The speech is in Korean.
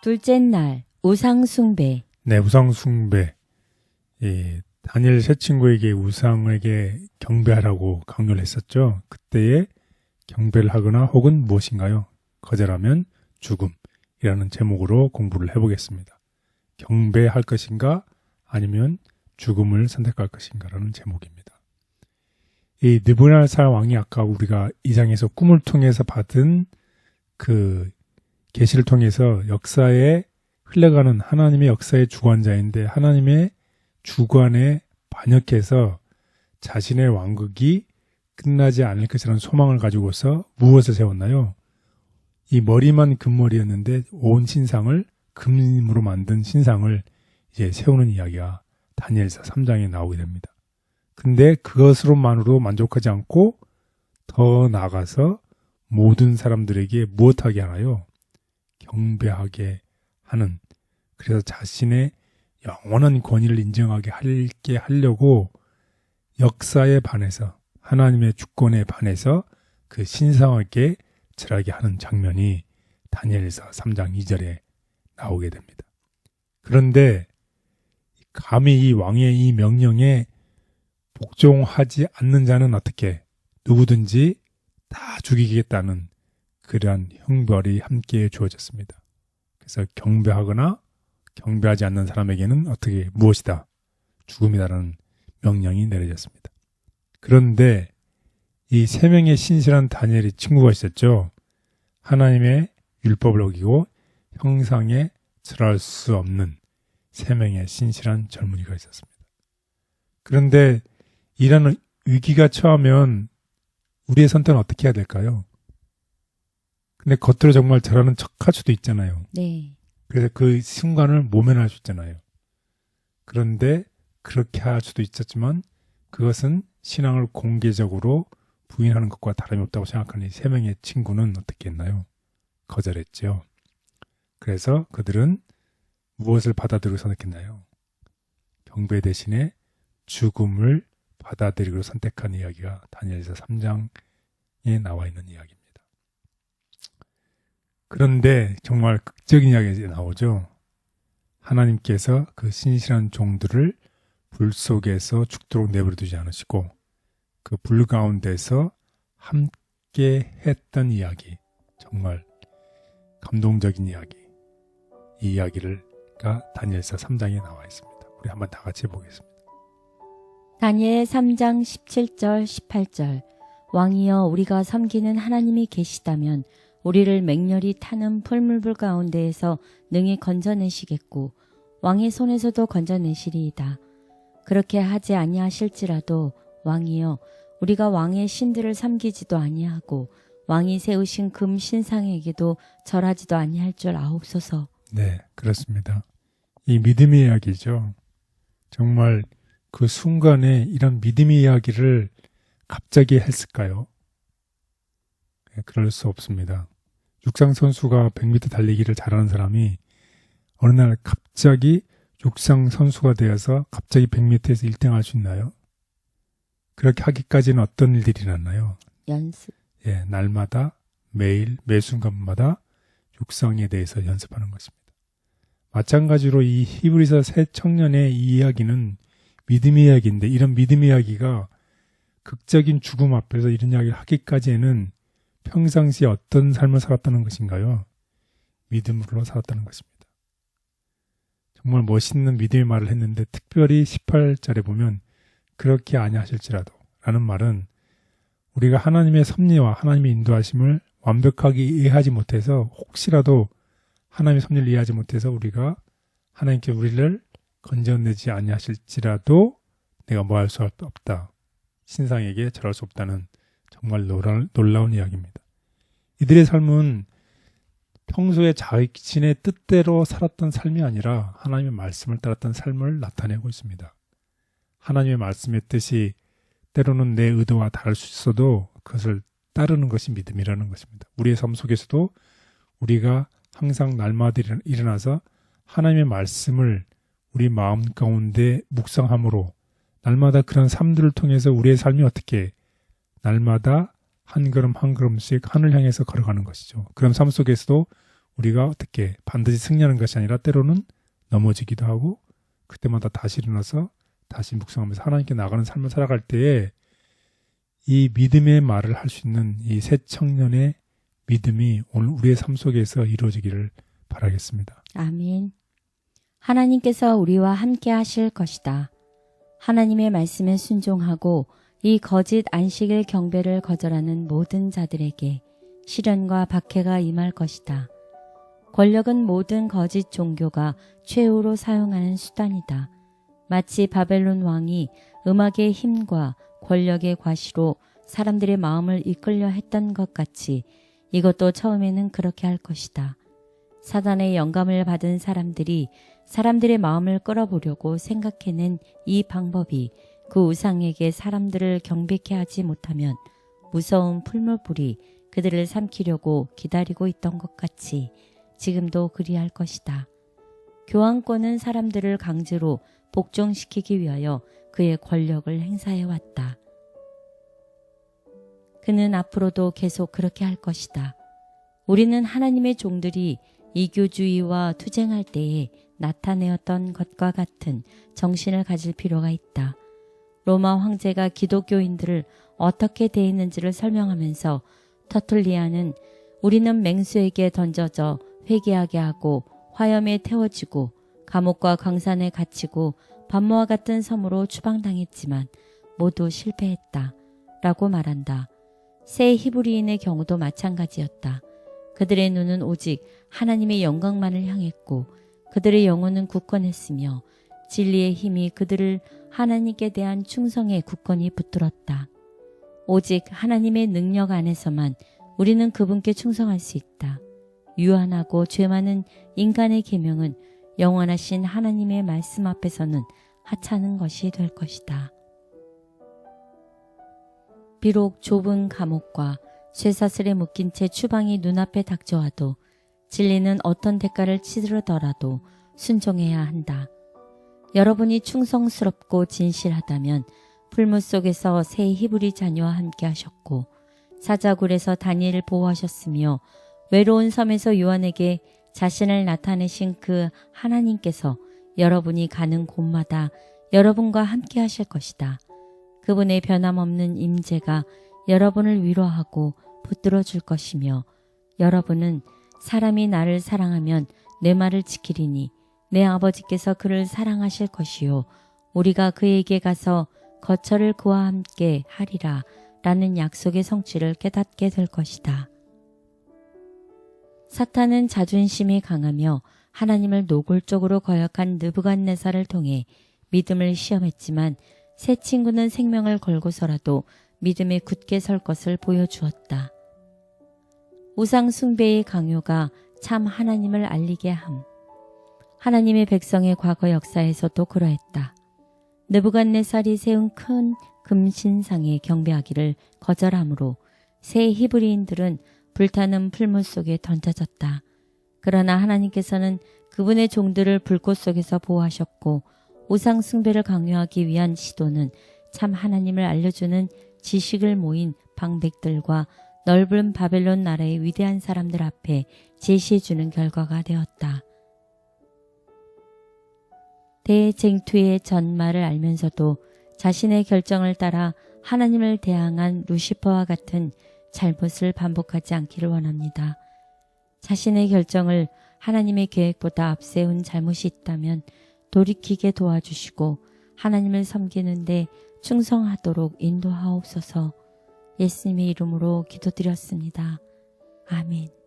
둘째 날 우상숭배. 네, 우상숭배. 다니엘 세 친구에게 우상에게 경배하라고 강요를 했었죠. 그때에 경배를 하거나 혹은 무엇인가요? 거절하면 죽음이라는 제목으로 공부를 해보겠습니다. 경배할 것인가 아니면 죽음을 선택할 것인가라는 제목입니다. 이 느부갓네살 왕이 아까 우리가 2장에서 꿈을 통해서 받은 그 계시를 통해서 역사에 흘러가는 하나님의 역사의 주관자인데 하나님의 주관에 반역해서 자신의 왕국이 끝나지 않을 것이라는 소망을 가지고서 무엇을 세웠나요? 이 머리만 금머리였는데 온 신상을 금으로 만든 신상을 이제 세우는 이야기가 다니엘서 3장에 나오게 됩니다. 근데 그것으로만으로 만족하지 않고 더 나아가서 모든 사람들에게 무엇하게 하나요? 경배하게 하는, 그래서 자신의 영원한 권위를 인정하게 하려고 역사에 반해서 하나님의 주권에 반해서 그 신성하게 절하게 하는 장면이 다니엘서 3장 2절에 나오게 됩니다. 그런데 감히 이 왕의 이 명령에 복종하지 않는 자는 어떻게 누구든지 다 죽이겠다는 그러한 형벌이 함께 주어졌습니다. 그래서 경배하거나 경배하지 않는 사람에게는 어떻게 무엇이다? 죽음이다라는 명령이 내려졌습니다. 그런데 이 세 명의 신실한 다니엘의 친구가 있었죠. 하나님의 율법을 어기고 형상에 절할 수 없는 세 명의 신실한 젊은이가 있었습니다. 그런데 이런 위기가 처하면 우리의 선택은 어떻게 해야 될까요? 근데 겉으로 정말 절하는 척할 수도 있잖아요. 네. 그래서 그 순간을 모면할 수 있잖아요. 그런데 그렇게 할 수도 있었지만 그것은 신앙을 공개적으로 부인하는 것과 다름이 없다고 생각하는 이 세 명의 친구는 어떻게 했나요? 거절했죠. 그래서 그들은 무엇을 받아들이고 선택했나요? 경배 대신에 죽음을 받아들이고 선택한 이야기가 다니엘서 3장에 나와 있는 이야기입니다. 그런데 정말 극적인 이야기가 나오죠. 하나님께서 그 신실한 종들을 불 속에서 죽도록 내버려두지 않으시고 그 불 가운데서 함께 했던 이야기, 정말 감동적인 이야기, 이 이야기가 다니엘서 3장에 나와 있습니다. 우리 한번 다 같이 보겠습니다. 다니엘 3장 17절 18절. 왕이여, 우리가 섬기는 하나님이 계시다면 우리를 맹렬히 타는 풀물불 가운데에서 능히 건져내시겠고 왕의 손에서도 건져내시리이다. 그렇게 하지 아니하실지라도 왕이여, 우리가 왕의 신들을 섬기지도 아니하고 왕이 세우신 금 신상에게도 절하지도 아니할 줄 아옵소서. 네, 그렇습니다. 이 믿음의 이야기죠. 정말 그 순간에 이런 믿음의 이야기를 갑자기 했을까요? 네, 그럴 수 없습니다. 육상 선수가 100m 달리기를 잘하는 사람이 어느 날 갑자기 육상 선수가 되어서 갑자기 100m에서 1등 할 수 있나요? 그렇게 하기까지는 어떤 일들이 일어나요? 연습. 예, 날마다 매일 매 순간마다 육상에 대해서 연습하는 것입니다. 마찬가지로 이 히브리서 세 청년의 이 이야기는 믿음의 이야기인데 이런 믿음의 이야기가 극적인 죽음 앞에서 이런 이야기를 하기까지에는 평상시에 어떤 삶을 살았다는 것인가요? 믿음으로 살았다는 것입니다. 정말 멋있는 믿음의 말을 했는데 특별히 18절에 보면 그렇게 아니하실지라도 라는 말은 우리가 하나님의 섭리와 하나님의 인도하심을 완벽하게 이해하지 못해서 혹시라도 하나님의 섭리를 이해하지 못해서 우리가 하나님께 우리를 건져내지 아니하실지라도 내가 뭐 할 수 없다. 신상에게 절할 수 없다는 정말 놀라운 이야기입니다. 이들의 삶은 평소에 자신의 뜻대로 살았던 삶이 아니라 하나님의 말씀을 따랐던 삶을 나타내고 있습니다. 하나님의 말씀의 뜻이 때로는 내 의도와 다를 수 있어도 그것을 따르는 것이 믿음이라는 것입니다. 우리의 삶 속에서도 우리가 항상 날마다 일어나서 하나님의 말씀을 우리 마음 가운데 묵상함으로 날마다 그런 삶들을 통해서 우리의 삶이 어떻게 날마다 한 걸음 한 걸음씩 하늘 향해서 걸어가는 것이죠. 그런 삶 속에서도 우리가 어떻게 반드시 승리하는 것이 아니라 때로는 넘어지기도 하고 그때마다 다시 일어나서 다시 묵상하면서 하나님께 나가는 삶을 살아갈 때에 이 믿음의 말을 할 수 있는 이 새 청년의 믿음이 오늘 우리의 삶 속에서 이루어지기를 바라겠습니다. 아멘. 하나님께서 우리와 함께 하실 것이다. 하나님의 말씀에 순종하고 이 거짓 안식일 경배를 거절하는 모든 자들에게 시련과 박해가 임할 것이다. 권력은 모든 거짓 종교가 최후로 사용하는 수단이다. 마치 바벨론 왕이 음악의 힘과 권력의 과시로 사람들의 마음을 이끌려 했던 것 같이 이것도 처음에는 그렇게 할 것이다. 사단의 영감을 받은 사람들이 사람들의 마음을 끌어보려고 생각해낸 이 방법이 그 우상에게 사람들을 경배케 하지 못하면 무서운 풀무불이 그들을 삼키려고 기다리고 있던 것 같이 지금도 그리할 것이다. 교황권은 사람들을 강제로 복종시키기 위하여 그의 권력을 행사해왔다. 그는 앞으로도 계속 그렇게 할 것이다. 우리는 하나님의 종들이 이교주의와 투쟁할 때에 나타내었던 것과 같은 정신을 가질 필요가 있다. 로마 황제가 기독교인들을 어떻게 대했는지를 설명하면서 터툴리아는 우리는 맹수에게 던져져 회개하게 하고 화염에 태워지고 감옥과 광산에 갇히고 반모와 같은 섬으로 추방당했지만 모두 실패했다. 라고 말한다. 새 히브리인의 경우도 마찬가지였다. 그들의 눈은 오직 하나님의 영광만을 향했고 그들의 영혼은 굳건했으며 진리의 힘이 그들을 하나님께 대한 충성의 굳건히 붙들었다. 오직 하나님의 능력 안에서만 우리는 그분께 충성할 수 있다. 유한하고 죄 많은 인간의 계명은 영원하신 하나님의 말씀 앞에서는 하찮은 것이 될 것이다. 비록 좁은 감옥과 쇠사슬에 묶인 채 추방이 눈앞에 닥쳐와도 진리는 어떤 대가를 치르더라도 순종해야 한다. 여러분이 충성스럽고 진실하다면 풀무 속에서 새 히브리 자녀와 함께 하셨고 사자굴에서 다니엘을 보호하셨으며 외로운 섬에서 요한에게 자신을 나타내신 그 하나님께서 여러분이 가는 곳마다 여러분과 함께 하실 것이다. 그분의 변함없는 임재가 여러분을 위로하고 붙들어 줄 것이며 여러분은 사람이 나를 사랑하면 내 말을 지키리니 내 아버지께서 그를 사랑하실 것이요 우리가 그에게 가서 거처를 그와 함께 하리라 라는 약속의 성취를 깨닫게 될 것이다. 사탄은 자존심이 강하며 하나님을 노골적으로 거역한 느부갓네살을 통해 믿음을 시험했지만 새 친구는 생명을 걸고서라도 믿음에 굳게 설 것을 보여주었다. 우상 숭배의 강요가 참 하나님을 알리게 함. 하나님의 백성의 과거 역사에서도 그러했다. 느부갓네살이 세운 큰 금신상에 경배하기를 거절함으로 새 히브리인들은 불타는 풀물 속에 던져졌다. 그러나 하나님께서는 그분의 종들을 불꽃 속에서 보호하셨고 우상 숭배를 강요하기 위한 시도는 참 하나님을 알려주는 지식을 모인 방백들과 넓은 바벨론 나라의 위대한 사람들 앞에 제시해주는 결과가 되었다. 대쟁투의 전말을 알면서도 자신의 결정을 따라 하나님을 대항한 루시퍼와 같은 잘못을 반복하지 않기를 원합니다. 자신의 결정을 하나님의 계획보다 앞세운 잘못이 있다면 돌이키게 도와주시고 하나님을 섬기는데 충성하도록 인도하옵소서. 예수님의 이름으로 기도드렸습니다. 아멘.